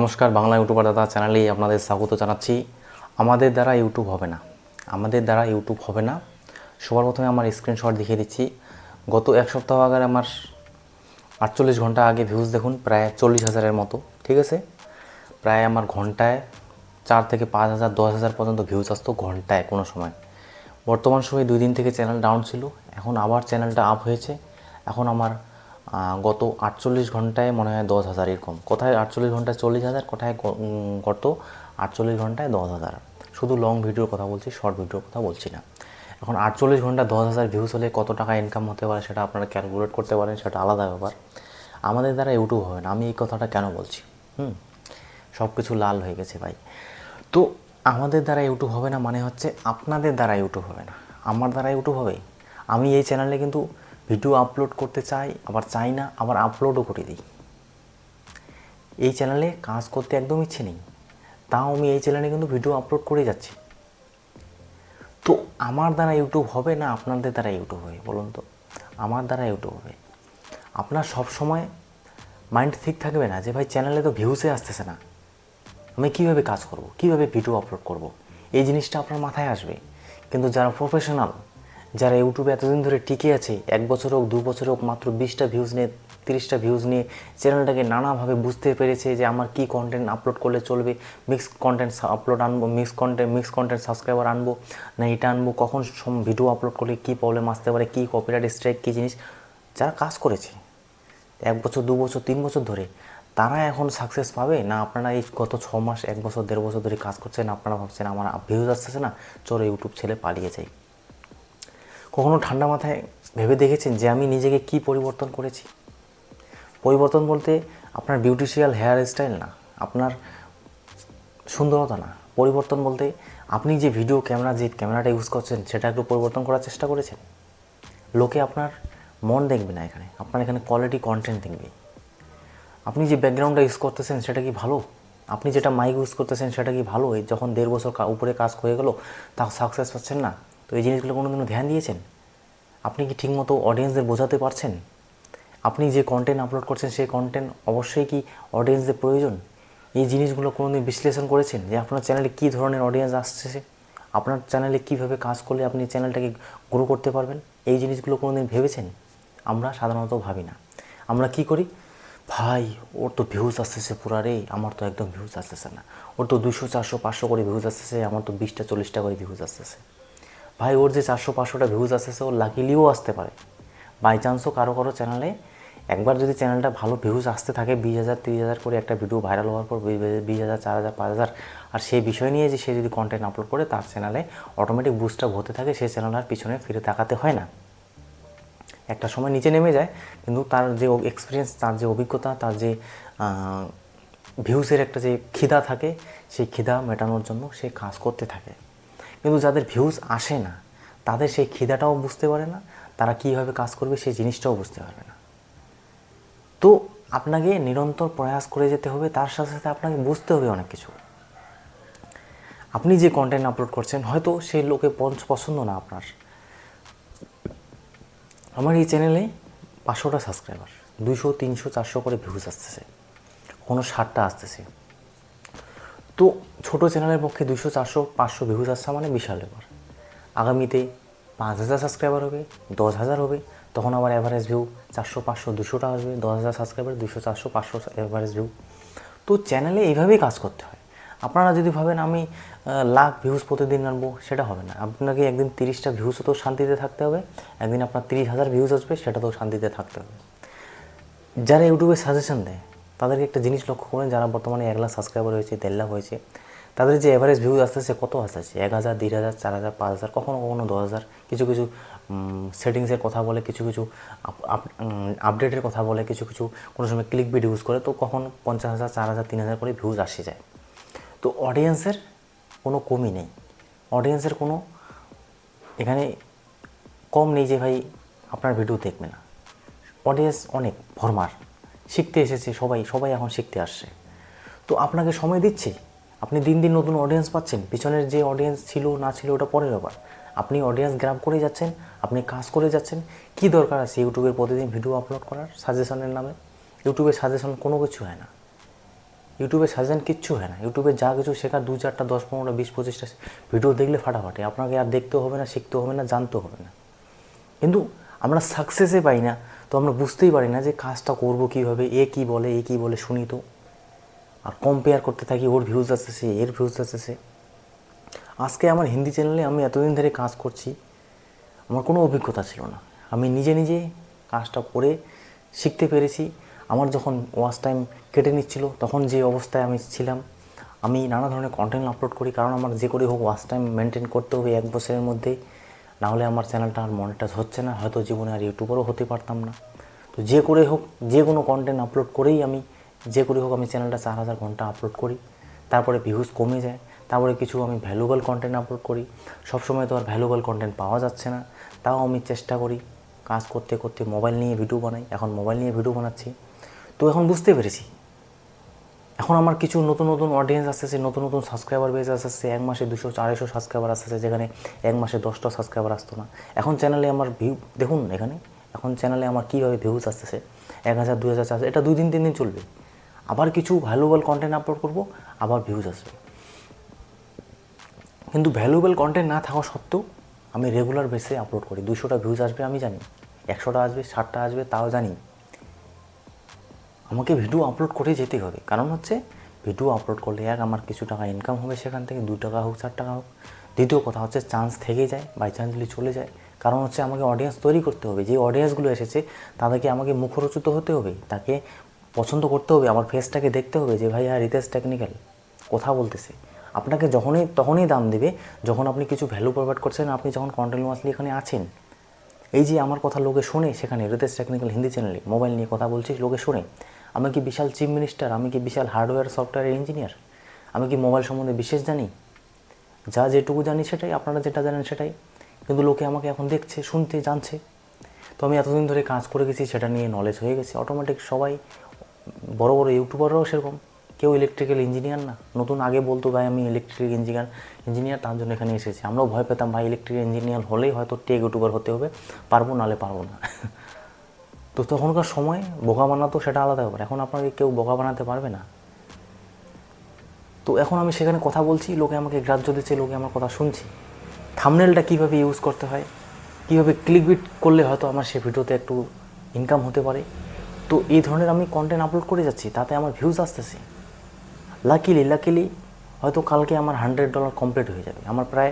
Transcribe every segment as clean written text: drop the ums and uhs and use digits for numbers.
নমস্কার, বাংলা ইউটিউবার দাদা চ্যানেলে আপনাদের স্বাগত জানাচ্ছি। আমাদের দ্বারা ইউটিউব হবে না, আমাদের দ্বারা ইউটিউব হবে না। সবার প্রথমে আমার স্ক্রিনশট দেখিয়ে দিচ্ছি। গত এক সপ্তাহ আগে আমার 48 ঘন্টা আগে ভিউজ দেখুন, প্রায় 40,000-এর মতো। ঠিক আছে, প্রায় আমার ঘন্টায় 4 থেকে 5,000 10,000 পর্যন্ত ভিউজ আসতো ঘন্টায় কোনো সময়। বর্তমান সময়ে 2 দিন থেকে চ্যানেল ডাউন ছিল, এখন আবার চ্যানেলটা আপ হয়েছে। এখন আমার গত 48 ঘন্টায় মনে হয় 10,000 এরকম, কোথায় 48 ঘন্টায় 40,000, কোথায় গত 48 ঘন্টায় 10,000। শুধু লং ভিডিওর কথা বলছি, শর্ট ভিডিওর কথা বলছি না। এখন 48 ঘন্টা 10,000 ভিউজ হলে কত টাকা ইনকাম হতে পারে সেটা আপনারা ক্যালকুলেট করতে পারেন, সেটা আলাদা ব্যাপার। আমাদের দ্বারা ইউটিউব হবে না, আমি এই কথাটা কেন বলছি? সব কিছু লাল হয়ে গেছে ভাই। তো আমাদের দ্বারা ইউটিউব হবে না মানে হচ্ছে আপনাদের দ্বারা ইউটিউব হবে না, আমার দ্বারা ইউটিউব হবে। আমি এই চ্যানেলে কিন্তু ভিডিও আপলোড করতে চাই, আবার চাই না, আবার আপলোডও করে দিই। এই চ্যানেলে কাজ করতে একদম ইচ্ছে নেই, তাও আমি এই চ্যানেলে কিন্তু ভিডিও আপলোড করে যাচ্ছি। তো আমার দ্বারা ইউটিউব হবে না আপনাদের দ্বারা ইউটিউব হবে? বলুন তো, আমার দ্বারা ইউটিউব হবে। আপনার সব সময় মাইন্ড ঠিক থাকবে না যে ভাই চ্যানেলে তো ভিউসে আসতেছে না, আমি কীভাবে কাজ করব, কীভাবে ভিডিও আপলোড করব, এই জিনিসটা আপনার মাথায় আসবে। কিন্তু যারা প্রফেশনাল, যারা ইউটিউবে এতদিন ধরে টিকে আছে, 1 বছর হোক 2 বছর হোক, মাত্র 20টা ভিউজ নিয়ে 30টা ভিউজ নিয়ে চ্যানেলটাকে নানাভাবে বুঝতে পেরেছে যে আমার কী কন্টেন্ট আপলোড করলে চলবে, মিক্স কন্টেন্ট আপলোড আনবো, মিক্স কন্টেন্ট সাবস্ক্রাইবার আনবো না এটা আনবো, কখন ভিডিও আপলোড করলে কী প্রবলেম আসতে পারে, কী কপিরাইট স্ট্রাইক, কী জিনিস, যারা কাজ করেছে 1 বছর 2 বছর 3 বছর ধরে, তারা এখন সাকসেস পাবে না? আপনারা এই গত 6 মাস 1 বছর 1.5 বছর ধরে কাজ করছেন, আপনারা ভাবছেন আমার ভিউজ আসতেছে না, চলো ইউটিউব ছেড়ে পালিয়ে যাই। কখনো ঠান্ডা মাথায় ভেবে দেখেছেন যে আমি নিজেকে কি পরিবর্তন করেছি? পরিবর্তন বলতে আপনার বিউটিশিয়াল হেয়ার স্টাইল না, আপনার সুন্দরতা না। পরিবর্তন বলতে আপনি যে ভিডিও ক্যামেরাটা ইউজ করছেন সেটা একটু পরিবর্তন করার চেষ্টা করেছেন। লোকে আপনার মন দেখবে না, আপনার এখানে কোয়ালিটি কন্টেন্ট দেখবে। আপনি যে ব্যাকগ্রাউন্ডটা ইউজ করতেছেন সেটা কি ভালো? আপনি যেটা মাইক ইউজ করতেছেন সেটা কি ভালো? যখন 1.5 বছর উপরে কাজ হয়ে গেল তাও সাকসেস পাচ্ছেন না, তো এই জিনিসগুলো কোনোদিনও ধ্যান দিয়েছেন? আপনি কি ঠিকমতো অডিয়েন্সদের বোঝাতে পারছেন? আপনি যে কন্টেন্ট আপলোড করছেন সেই কন্টেন্ট অবশ্যই কি অডিয়েন্সদের প্রয়োজন? এই জিনিসগুলো কোনোদিন বিশ্লেষণ করেছেন যে আপনার চ্যানেলে কী ধরনের অডিয়েন্স আসছে, আপনার চ্যানেলে কীভাবে কাজ করলে আপনি চ্যানেলটাকে গ্রো করতে পারবেন? এই জিনিসগুলো কোনোদিন ভেবেছেন? আমরা সাধারণত ভাবি না। আমরা কি করি, ভাই ওর তো ভিউজ আসতেছে পুরা রে, আমার তো একদম ভিউজ আসতেছে না। ওর তো 200 400 500 করে ভিউজ আসতেছে, আমার তো 20টা 40টা করে ভিউজ আসতেছে। ভাই ওর যে 400 500টা ভিউজ আসতেছে, ওর লাকিলিও আসতে পারে। বাই চান্সও কারো চ্যানেলে একবার যদি চ্যানেলটা ভালো ভিউজ আসতে থাকে, 20,000 30,000 করে একটা ভিডিও ভাইরাল হওয়ার পর 20,000 4,000 5,000, আর সেই বিষয় নিয়ে যে সে যদি কন্টেন্ট আপলোড করে তার চ্যানেলে অটোমেটিক বুস্ট আপ হতে থাকে, সেই চ্যানেল আর পিছনে ফিরে তাকাতে হয় না। একটা সময় নিচে নেমে যায়, কিন্তু তার যে এক্সপিরিয়েন্স, তার যে অভিজ্ঞতা, তার যে ভিউজের একটা যে খিদা থাকে, সেই খিদা মেটানোর জন্য সে কাজ করতে থাকে। কিন্তু যাদের ভিউজ আসে না, তাদের সেই খিদাটাও বুঝতে পারে না, তারা কীভাবে কাজ করবে সেই জিনিসটাও বুঝতে পারবে না। তো আপনাকে নিরন্তর প্রয়াস করে যেতে হবে, তার সাথে সাথে আপনাকে বুঝতে হবে অনেক কিছু। আপনি যে কন্টেন্ট আপলোড করছেন হয়তো সেই লোকে পছন্দ না আপনার। আমার এই চ্যানেলে 500টা সাবস্ক্রাইবার, 200 300 400 করে ভিউজ আসতেছে, কোনো 60টা আসতেছে। তো ছোটো চ্যানেলের পক্ষে 200 400 500 ভিউজ আসছে মানে বিশাল ব্যাপার। আগামীতে 5,000 সাবস্ক্রাইবার হবে, 10,000 হবে, তখন আবার অ্যাভারেজ ভিউ 400 500 200টা আসবে। 10,000 সাবস্ক্রাইবার, 200 400 500 অ্যাভারেজ ভিউ। তো চ্যানেলে এইভাবেই কাজ করতে হয়। আপনারা যদি ভাবেন আমি লাখ ভিউজ প্রতিদিন আনবো, সেটা হবে না। আপনাকে একদিন 30টা ভিউজও তো শান্তিতে থাকতে হবে, একদিন আপনার 30,000 ভিউজ আসবে, সেটাতেও শান্তিতে থাকতে হবে। যারা ইউটিউবে সাজেশন দেয় তাদেরকে একটা জিনিস লক্ষ্য করেন, যারা বর্তমানে 1 লাখ সাবস্ক্রাইবার হয়েছে, 1.5 লাখ হয়েছে, তাদের যে অ্যাভারেজ ভিউজ আসতেছে কত আসতেছে? 1,000 1,500 4,000 5,000, কখনো কখনো 10,000। কিছু কিছু সেটিংসের কথা বলে, কিছু কিছু আপডেটের কথা বলে, কিছু কিছু কোনো সময় ক্লিক বিট ইউজ করে, তো কখন 50,000 4,000 3,000 করে ভিউজ আসে যায়। তো অডিয়েন্সের কোনো কমই নেই, অডিয়েন্সের কোনো এখানে কম নেই যে ভাই আপনার ভিডিও দেখবে না। অডিয়েন্স অনেক ভরমার, শিখতে এসেছে, সবাই এখন শিখতে আসছে। তো আপনাকে সময় দিচ্ছে, আপনি দিন দিন নতুন অডিয়েন্স পাচ্ছেন। পিছনের যে অডিয়েন্স ছিল না ছিল ওটা পরের ব্যাপার, আপনি অডিয়েন্স গ্র্যাব করে যাচ্ছেন, আপনি কাজ করে যাচ্ছেন। কি দরকার আছে ইউটিউবের প্রতিদিন ভিডিও আপলোড করার সাজেশনের নামে? ইউটিউবের সাজেশন কোনো কিছু হয় না। ইউটিউবে সাজেশন কিচ্ছু হয় না। ইউটিউবে যা কিছু শেখার 2-4টা 10-15টা 20-25টা ভিডিও দেখলে ফাটাফাটি, আপনাকে আর দেখতেও হবে না, শিখতেও হবে না, জানতেও হবে না। কিন্তু আমরা সাকসেসে পাই না, তো আমরা বুঝতেই পারি না যে কাজটা করব কীভাবে, এ কী বলে শুনি তো, আর কম্পেয়ার করতে থাকি, ওর ভিউজ আসতেছে, এর ভিউজ আসতেছে। আজকে আমার হিন্দি চ্যানেলে আমি এতদিন ধরে কাজ করছি, আমার কোনো অভিজ্ঞতা ছিল না। আমি নিজে নিজে কাজটা করে শিখতে পেরেছি। আমার যখন ওয়াচ টাইম কেটে নিচ্ছিল, তখন যে অবস্থায় আমি ছিলাম, আমি নানা ধরনের কন্টেন্ট আপলোড করি, কারণ আমার যে করে হোক ওয়াচ টাইম মেনটেন করতে হবে 1 বছরের মধ্যে, নাহলে আমার চ্যানেলটা আর মনিটাইজ হচ্ছে না, হয়তো জীবনে আর ইউটিউবারও হতে পারতাম না। তো যে করে হোক, যে কোনো কন্টেন্ট আপলোড করেই আমি চ্যানেলটা 4000 ঘন্টা আপলোড করি। তারপরে ভিউজ কমে যায়, তারপরে কিছু আমি ভ্যালুয়েবল কন্টেন্ট আপলোড করি। সবসময় তো আর ভ্যালুয়েবল কন্টেন্ট পাওয়া যাচ্ছে না, তাও আমি চেষ্টা করি কাজ করতে করতে মোবাইল নিয়ে ভিডিও বানাই। এখন মোবাইল নিয়ে ভিডিও বানাচ্ছি। তো এখন বুঝতে পেরেছি, এখন আমার কিছু নতুন নতুন অডিয়েন্স আসতেছে, নতুন নতুন সাবস্ক্রাইবার বেস আসতেছে। 1 মাসে 200-250 সাবস্ক্রাইবার আসতেছে, যেখানে 1 মাসে 10টা সাবস্ক্রাইবার আসতো না। এখন চ্যানেলে আমার ভিউ দেখুন, এখন চ্যানেলে আমার কীভাবে ভিউজ আসতেছে, 1000, 2000, 4000, এটা 2 দিন 3 দিন চলবে। আবার কিছু ভ্যালুয়েবল কন্টেন্ট আপলোড করব, আবার ভিউজ আসবে। কিন্তু ভ্যালুয়েবল কন্টেন্ট না থাকা সত্ত্বেও আমি রেগুলার বেসে আপলোড করি। 200টা ভিউজ আসবে আমি জানি, 100টা আসবে, 60টা আসবে তাও জানি। আমাকে ভিডিও আপলোড করে যেতেই হবে, কারণ হচ্ছে ভিডিও আপলোড করলে আমার কিছু টাকা ইনকাম হবে সেখান থেকে, 2 টাকা হোক 4 টাকা হোক। দ্বিতীয় কথা হচ্ছে চান্স থেকে যায়, বাই চান্স যদি চলে যায়, কারণ হচ্ছে আমাকে অডিয়েন্স তৈরি করতে হবে। যে অডিয়েন্সগুলো এসেছে তাদেরকে আমাকে মুখরোচিত হতে হবে, তাকে পছন্দ করতে হবে, আমার ফেসটাকে দেখতে হবে যে ভাই রিতেশ টেকনিক্যাল কথা বলতেছে। আপনাকে তখনই দাম দেবে যখন আপনি কিছু ভ্যালু প্রোভাইড করছেন, আপনি যখন কন্টিনিউয়াসলি এখানে আছেন। এই যে আমার কথা লোকে শোনে, সেখানে রিতেশ টেকনিক্যাল হিন্দি চ্যানেলে মোবাইল নিয়ে কথা বলছি, লোকে শোনে। আমি কি বিশাল চিফ মিনিস্টার, আমি কি বিশাল হার্ডওয়্যার সফটওয়্যার ইঞ্জিনিয়ার, আমি কি মোবাইল সম্বন্ধে বিশেষ জানি? যেটুকু জানি সেটাই, আপনারা যেটা জানেন সেটাই। কিন্তু লোকে আমাকে এখন দেখছে, শুনতে, জানছে। তো আমি এতদিন ধরে কাজ করে গেছি, সেটা নিয়ে নলেজ হয়ে গেছে। অটোমেটিক সবাই বড় বড় ইউটিউবাররাও সেরকম, কেউ ইলেকট্রিক্যাল ইঞ্জিনিয়ার না, নতুন আগে বলতো ভাই আমি ইলেকট্রিক ইঞ্জিনিয়ার, তার জন্য এখানে এসেছি। আমরাও ভয় পেতাম ভাই ইলেকট্রিক ইঞ্জিনিয়ার হলেই হয়তো টেক ইউটিউবার হতে হবে, পারবো নাহলে পারবো না। তো তখনকার সময় বোকা বানাতো, সেটা আলাদা ব্যাপার। এখন আপনাকে কেউ বোকা বানাতে পারবে না। তো এখন আমি সেখানে কথা বলছি, লোকে আমাকে গ্রাহ্য দিচ্ছে, লোকে আমার কথা শুনছে। থাম্বনেলটা কীভাবে ইউজ করতে হয়, কীভাবে ক্লিকবিট করলে হয়তো আমার সে ভিডিওতে একটু ইনকাম হতে পারে, তো এই ধরনের আমি কন্টেন্ট আপলোড করে যাচ্ছি, তাতে আমার ভিউজ আসতেছে। লাকিলি হয়তো কালকে আমার $100 কমপ্লিট হয়ে যাবে। আমার প্রায়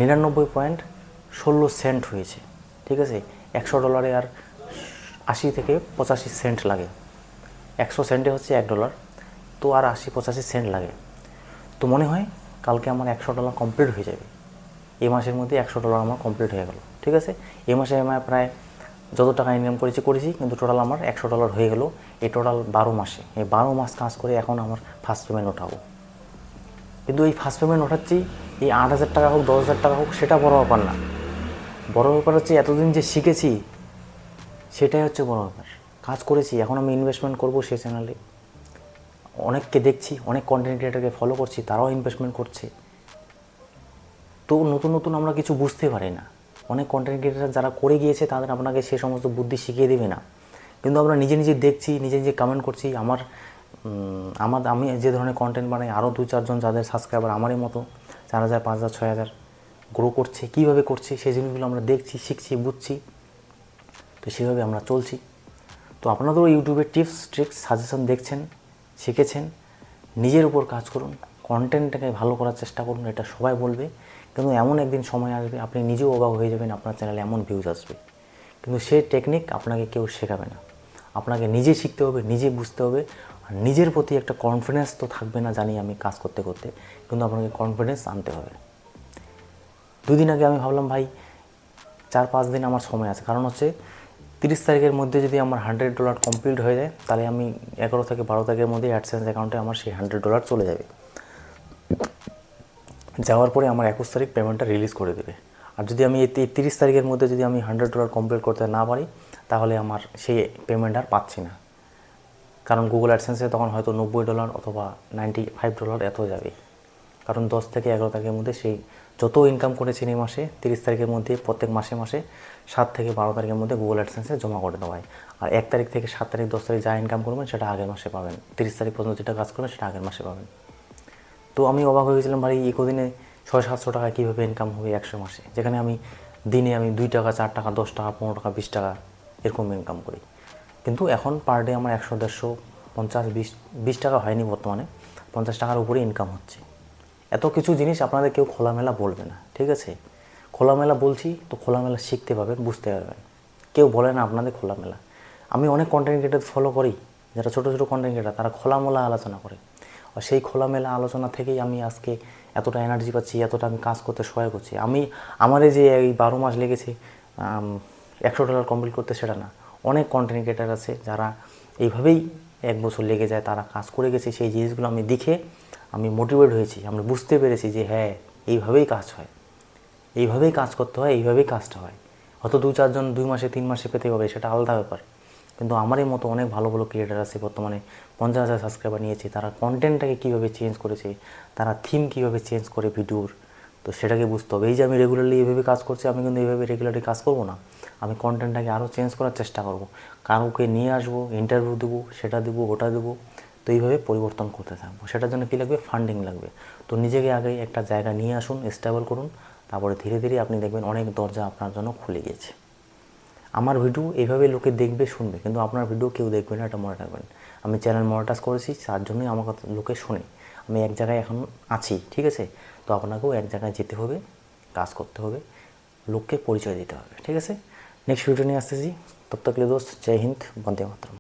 99.16 হয়েছে, ঠিক আছে। $100 আর 80 থেকে 85 সেন্ট লাগে। 100 সেন্টে হচ্ছে $1, তো আর 80-85 সেন্ট লাগে। তো মনে হয় কালকে আমার $100 কমপ্লিট হয়ে যাবে। এই মাসের মধ্যে $100 আমার কমপ্লিট হয়ে গেল, ঠিক আছে। এই মাসে আমার প্রায় যত টাকা ইনকাম করেছি, কিন্তু টোটাল আমার $100 হয়ে গেল। এই টোটাল 12 মাসে, এই 12 মাস কাজ করে এখন আমার ফার্স্ট পেমেন্ট ওঠাবো। কিন্তু এই ফার্স্ট পেমেন্ট ওঠাচ্ছি, এই 8,000 টাকা হোক 10,000 টাকা হোক, সেটা বড় ব্যাপার না। বড় ব্যাপার হচ্ছে এতদিন যে শিখেছি, সেটাই হচ্ছে বড় ব্যাপার। কাজ করেছি, এখন আমি ইনভেস্টমেন্ট করবো সেই চ্যানেলে। অনেককে দেখছি, অনেক কন্টেন্ট ক্রিয়েটারকে ফলো করছি, তারাও ইনভেস্টমেন্ট করছে। তো নতুন আমরা কিছু বুঝতে পারি না। অনেক কন্টেন্ট ক্রিয়েটার যারা করে গিয়েছে, তাদের আপনাকে সে সমস্ত বুদ্ধি শিখিয়ে দেবে না। কিন্তু আমরা নিজে নিজে দেখছি, নিজে নিজে কমেন্ট করছি। আমি যে ধরনের কন্টেন্ট বানাই, আরও 2-4 জন যাদের সাবস্ক্রাইবার আমারই মতো 4,000, 5,000, 6,000 গ্রো করছে, কীভাবে করছে সেই জিনিসগুলো আমরা দেখছি, শিখছি, বুঝছি। তো সেভাবে আমরা চলছি। তো আপনাদেরও ইউটিউবের টিপস ট্রিক্স সাজেশন দেখছেন, শিখেছেন। নিজের উপর কাজ করুন, কন্টেন্টটাকে ভালো করার চেষ্টা করুন, এটা সবাই বলবে। কিন্তু এমন একদিন সময় আসবে, আপনি নিজেও অবাক হয়ে যাবেন, আপনার চ্যানেলে এমন ভিউজ আসবে। কিন্তু সেই টেকনিক আপনাকে কেউ শেখাবে না, আপনাকে নিজে শিখতে হবে, নিজে বুঝতে হবে। আর নিজের প্রতি একটা কনফিডেন্স তো থাকবে না, জানি আমি কাজ করতে করতে, কিন্তু আপনাকে কনফিডেন্স আনতে হবে। 2 দিন আগে আমি ভাবলাম ভাই 4-5 দিন আমার সময় আছে, কারণ হচ্ছে 30 তারিখের মধ্যে যদি আমার $100 কমপ্লিট হয়ে যায়, তাহলে আমি 11 থেকে 12 তারিখের মধ্যে অ্যাডসেন্স অ্যাকাউন্টে আমার সেই $100 চলে যাবে। যাওয়ার পরে আমার 21 তারিখ পেমেন্টটা রিলিজ করে দেবে। আর যদি আমি এই 30 তারিখের মধ্যে যদি আমি $100 কমপ্লিট করতে না পারি, তাহলে আমার সেই পেমেন্ট আর পাচ্ছি না। কারণ গুগল অ্যাডসেন্সে তখন হয়তো $90 অথবা $95 এত যাবে। কারণ 10 থেকে 11 তারিখের মধ্যে সেই যত ইনকাম করেছেন এই মাসে 30 তারিখের মধ্যে প্রত্যেক মাসে মাসে 7 থেকে 12 তারিখের মধ্যে গুগল অ্যাডসেন্সে জমা করে দেওয়া হয়। আর 1 তারিখ থেকে 7 তারিখ 10 তারিখ যা ইনকাম করবেন সেটা আগের মাসে পাবেন, 30 তারিখ পর্যন্ত যেটা কাজ করবেন সেটা আগের মাসে পাবেন। তো আমি অবাক হয়ে গেছিলাম, ভাই এই কদিনে 600-700 টাকা কীভাবে ইনকাম হবে 100 মাসে, যেখানে আমি দিনে 2 টাকা 4 টাকা 10 টাকা 15 টাকা 20 টাকা এরকম ইনকাম করি। কিন্তু এখন পার ডে আমার 100 150 50 20 টাকা হয়নি, বর্তমানে 50 টাকার উপরে ইনকাম হচ্ছে। এত কিছু জিনিস আপনাদের কেউ খোলামেলা বলবে না, ঠিক আছে? খোলামেলা বলছি তো খোলামেলা শিখতে পারবেন, বুঝতে পারবেন। কেউ বলে না আপনাদের খোলামেলা। আমি অনেক কন্টেন্ট ক্রিয়েটর ফলো করি, যারা ছোটো ছোটো কন্টেন্ট ক্রিয়েটর, তারা খোলামেলা আলোচনা করে। আর সেই খোলামেলা আলোচনা থেকেই আমি আজকে এতটা এনার্জি পাচ্ছি, এতটা আমি কাজ করতে সহায় করছি। আমার এই যে এই 12 মাস লেগেছে $100 কমপ্লিট করতে, সেটা না। অনেক কন্টেন্ট ক্রিয়েটার আছে যারা এইভাবেই 1 বছর লেগে যায়, তারা কাজ করে গেছে। সেই জিনিসগুলো আমি দেখে আমি মোটিভেট হয়েছি, আমি বুঝতে পেরেছি যে হ্যাঁ, এইভাবেই কাজ হয়, এইভাবেই কাজ করতে হয়, এইভাবেই কাজটা হয়। হয়তো 2-4 জন 2 মাসে 3 মাসে পেতে পারে, সেটা আলাদা ব্যাপার। কিন্তু আমারই মতো অনেক ভালো ভালো ক্রিয়েটার আছে, বর্তমানে 50,000 সাবস্ক্রাইবার নিয়েছে। তারা কন্টেন্টটাকে কীভাবে চেঞ্জ করেছে, তারা থিম কীভাবে চেঞ্জ করে ভিডিওর, তো সেটাকে বুঝতে হবে। এই যে আমি রেগুলারলি এইভাবে কাজ করছি, আমি কিন্তু এইভাবে রেগুলারলি কাজ করব না। আমি কন্টেন্টটাকে আরও চেঞ্জ করার চেষ্টা করব, কাউকে নিয়ে আসবো, ইন্টারভিউ দেবো, সেটা দেবো, ওটা দেবো। তো এইভাবে পরিবর্তন করতে থাকবো। সেটার জন্য কী লাগবে? ফান্ডিং লাগবে। তো নিজেকে আগে একটা জায়গা নিয়ে আসুন, স্টেবল করুন, তারপরে ধীরে ধীরে আপনি দেখবেন অনেক দরজা আপনার জন্য খুলে গিয়েছে। আমার ভিডিও এইভাবে লোকে দেখবে, শুনবে, কিন্তু আপনার ভিডিও কেউ দেখবে না, এটা মনে রাখবেন। আমি চ্যানেল মনিটাইজ করেছি, তার জন্যই আমার কথা লোকে শোনে। আমি এক জায়গায় এখন আছি, ঠিক আছে? তো আপনাকেও এক জায়গায় যেতে হবে, কাজ করতে হবে, লোককে পরিচয় দিতে হবে, ঠিক আছে? নেক্সট ভিডিও নিয়ে আসতেছি। তব তক লে দোস্ত, জয় হিন্দ, বন্দে মাতরম।